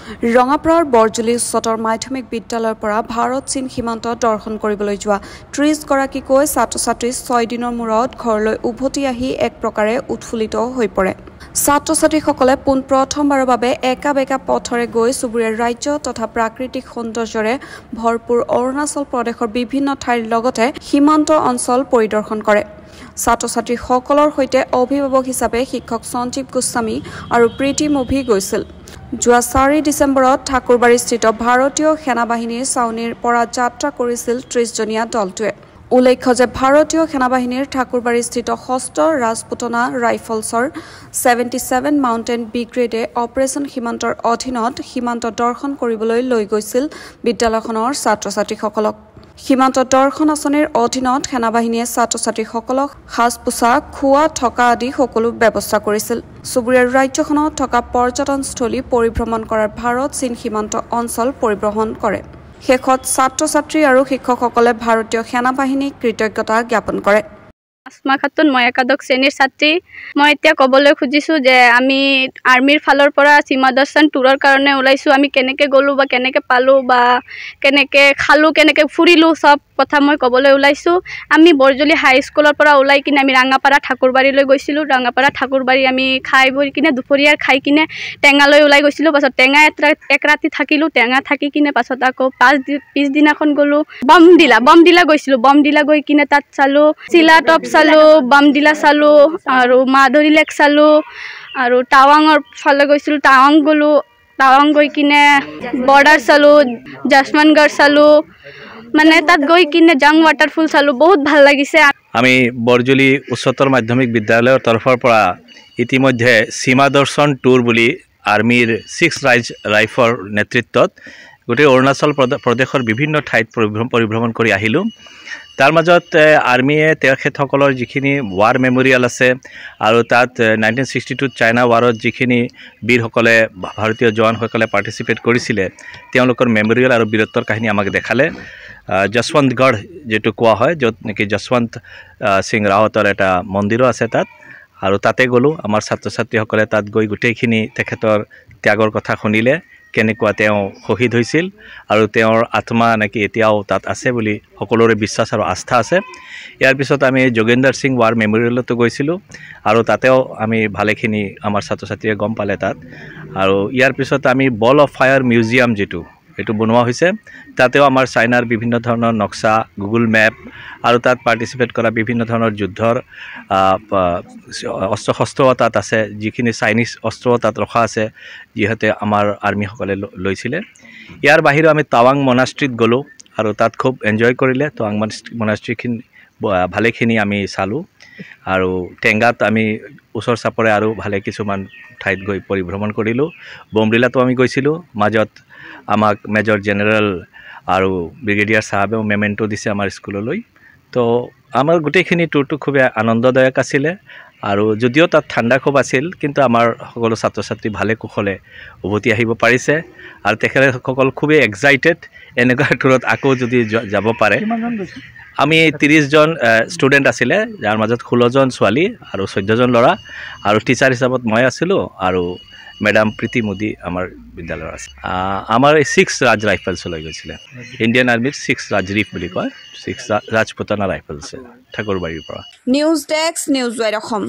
ৰঙাপাৰাৰ বৰজুলি উচ্চতৰ মাধ্যমিক বিদ্যালয়ৰ পৰা ভাৰত চীন সীমান্ত দৰ্শন কৰিবলৈ যোৱা 30 গৰাকীকৈ ছাত্ৰ-ছাত্ৰী 6 দিনৰ মূৰত ঘৰলৈ উভতি আহি এক প্ৰকাৰে উৎফুল্লিত হৈ পৰে। ছাত্ৰ-ছাত্ৰীসকলে পোনপ্ৰথমবাৰৰ বাবে একা-বেকা পথৰে গৈ চুবুৰীয়া ৰাজ্য তথা প্ৰাকৃতিক সৌন্দৰ্যৰে ভৰপূৰ অৰুণাচল প্ৰদেশৰ বিভিন্ন ঠাইৰ লগতে সীমান্ত অঞ্চল পৰিদৰ্শন কৰে। ছাত্ৰ-ছাত্ৰীসকলৰ সৈতে অভিভাৱক হিচাপে শিক্ষক সঞ্জীৱ গোস্বামী আৰু প্ৰীতি মুভি গৈছিল। যোৱা 4 ডিচেম্বৰত ঠাকুৰবাৰীস্থিত ভাৰতীয় সেনাবাহিনীৰ ছাউনীৰ পৰা যাত্ৰা কৰিছিল 30জনীয়া দলটোৱে। উল্লেখ্য যে ভাৰতীয় সেনাবাহিনীৰ ঠাকুৰবাৰীস্থিত 6ষ্ঠ ৰাজপুতনা ৰাইফলছৰ 77 মাউণ্টেন ব্ৰিগেডে অপাৰেশ্যন সীমান্তৰ অধীনত সীমান্ত দৰ্শন কৰিবলৈ লৈ গৈছিল বিদ্যালয়খনৰ ছাত্ৰ-ছাত্ৰীসকলক। সীমান্ত দৰ্শন আঁচনিৰ অধীনত সেনাবাহিনীয়ে ছাত্ৰ-ছাত্ৰীসকলক সাজ-পোছাক, খোৱা থকা আদি সকলো ব্যৱস্থা কৰিছিল। চুবুৰীয়া ৰাজ্যখনত থকা পৰ্যটনস্থলী পৰিভ্ৰমণ কৰাৰ ভাৰত চীন সীমান্ত অঞ্চল পৰিভ্ৰমণ কৰে। শেষত ছাত্ৰ-ছাত্ৰী আৰু শিক্ষকসকলে ভাৰতীয় সেনাবাহিনীক কৃতজ্ঞতা জ্ঞাপন কৰে। আসমা খাতুন, মই একাদশ শ্ৰেণীৰ ছাত্ৰী। মই এতিয়া ক'বলৈ খুজিছোঁ যে আমি আৰ্মিৰ ফালৰ পৰা সীমা দৰ্শন টুৰৰ কাৰণে ওলাইছোঁ। আমি কেনেকৈ গ'লোঁ বা কেনেকৈ পালোঁ বা কেনেকৈ খালোঁ, কেনেকৈ ফুৰিলোঁ, চব কথা মই ক'বলৈ ওলাইছোঁ। আমি বৰজুলি হাইস্কুলৰ পৰা ওলাই কিনে আমি ৰাঙাপাৰা ঠাকুৰবাৰীলৈ গৈছিলোঁ। ৰাঙাপাৰা ঠাকুৰবাৰী আমি খাই বৈ কিনে দুপৰীয়াৰ খাই কিনে টেঙালৈ ওলাই গৈছিলোঁ। পাছত টেঙা এক ৰাতি থাকিলোঁ। টেঙা থাকি কিনে পাছত আকৌ পিছদিনাখন গ'লোঁ বমডিলা গৈছিলোঁ। বমডিলা গৈ কিনে তাত চালোঁ চিলাটপ চালোঁ, বমডিলা চালোঁ আৰু মাধুৰী লেক চালোঁ আৰু টাৱাঙৰ ফালে গৈছিলোঁ। টাৱাং গ'লোঁ। টাৱাং গৈ কিনে বৰ্ডাৰ চালোঁ, জাছমানগড় চালোঁ। মানে তাত গৈ কিনে জাং ৱাটাৰফল চালোঁ। বহুত ভাল লাগিছে। আমি বৰজুলি উচ্চতৰ মাধ্যমিক বিদ্যালয়ৰ তৰফৰ পৰা ইতিমধ্যে সীমা দৰ্শন টুৰ বুলি আৰ্মিৰ 6 ৰাইফৰ নেতৃত্বত গোটেই অৰুণাচল প্ৰদেশৰ বিভিন্ন ঠাইত পৰিভ্ৰমণ কৰি আহিলোঁ। তাৰ মাজত আৰ্মিয়ে তেখেতসকলৰ যিখিনি ৱাৰ মেমৰিয়েল আছে আৰু তাত 1962 চাইনা ৱাৰত যিখিনি বীৰসকলে ভাৰতীয় জোৱানসকলে পাৰ্টিচিপেট কৰিছিলে তেওঁলোকৰ মেমৰিয়েল আৰু বীৰত্বৰ কাহিনী আমাক দেখালে। যশৱন্তগড় যেটো কোৱা হয়, য'ত নেকি যশৱন্ত সিং ৰাৱতৰ এটা মন্দিৰো আছে তাত, আৰু তাতে গ'লোঁ। আমাৰ ছাত্ৰ ছাত্ৰীসকলে তাত গৈ গোটেইখিনি তেখেতৰ ত্যাগৰ কথা শুনিলে, কেনেকুৱা তেওঁ শহীদ হৈছিল আৰু তেওঁৰ আত্মা নাকি এতিয়াও তাত আছে বুলি সকলোৰে বিশ্বাস আৰু আস্থা আছে। ইয়াৰ পিছত আমি যোগেন্দ্ৰ সিং ৱাৰ মেমৰিয়েলতো গৈছিলোঁ আৰু তাতেও আমি ভালেখিনি আমাৰ ছাত্ৰ ছাত্ৰীয়ে গম পালে তাত। আৰু ইয়াৰ পিছত আমি বল অফ ফায়াৰ মিউজিয়াম এইটো বনোৱা হৈছে, তাতেও আমাৰ চাইনাৰ বিভিন্ন ধৰণৰ নক্সা, গুগল মেপ আৰু তাত পাৰ্টিচিপেট কৰা বিভিন্ন ধৰণৰ যুদ্ধৰ অস্ত্ৰ শস্ত্ৰও তাত আছে, যিখিনি চাইনিজ অস্ত্ৰও তাত ৰখা আছে যিহেতু আমাৰ আৰ্মিসকলে লৈছিলে। ইয়াৰ বাহিৰেও আমি টাৱাং মনাষ্ট্ৰীত গ'লোঁ আৰু তাত খুব এনজয় কৰিলে। টাৱাং মনাষ্ট্ৰীখিনি ভালেখিনি আমি চালোঁ আৰু টেংগাত আমি ওচৰ চাপৰে আৰু ভালে কিছুমান ঠাইত গৈ পৰিভ্ৰমণ কৰিলোঁ। বমডিলাতো আমি গৈছিলোঁ। মাজত আমাক মেজৰ জেনেৰেল আৰু ব্ৰিগেডিয়াৰ চাহাবেও মেমেণ্টো দিছে আমাৰ স্কুললৈ। তো আমাৰ গোটেইখিনি টুৰটো খুবেই আনন্দদায়ক আছিলে আৰু যদিও তাত ঠাণ্ডা খুব আছিল, কিন্তু আমাৰ সকলো ছাত্ৰ ছাত্ৰী ভালে কুশলে উভতি আহিব পাৰিছে আৰু তেখেতসকল খুবেই এক্সাইটেড এনেকুৱা টুৰত আকৌ যদি যাব পাৰে। আমি 30জন ষ্টুডেণ্ট আছিলে, যাৰ মাজত 16জন ছোৱালী আৰু 14জন ল'ৰা, আৰু টিচাৰ হিচাপত মই আছিলোঁ আৰু মেডাম প্ৰীতি মোদী আমাৰ বিদ্যালয়ৰ আছে। আমাৰ 6 ৰাইফলছ লৈ গৈছিলে। ইণ্ডিয়ান আৰ্মিৰ 6 ৰাজৰিফ বুলি কয়, 6 ৰাজপুতনা ৰাইফলছ ঠাকুৰবাৰীৰ পৰা। News desk, news wide Assam.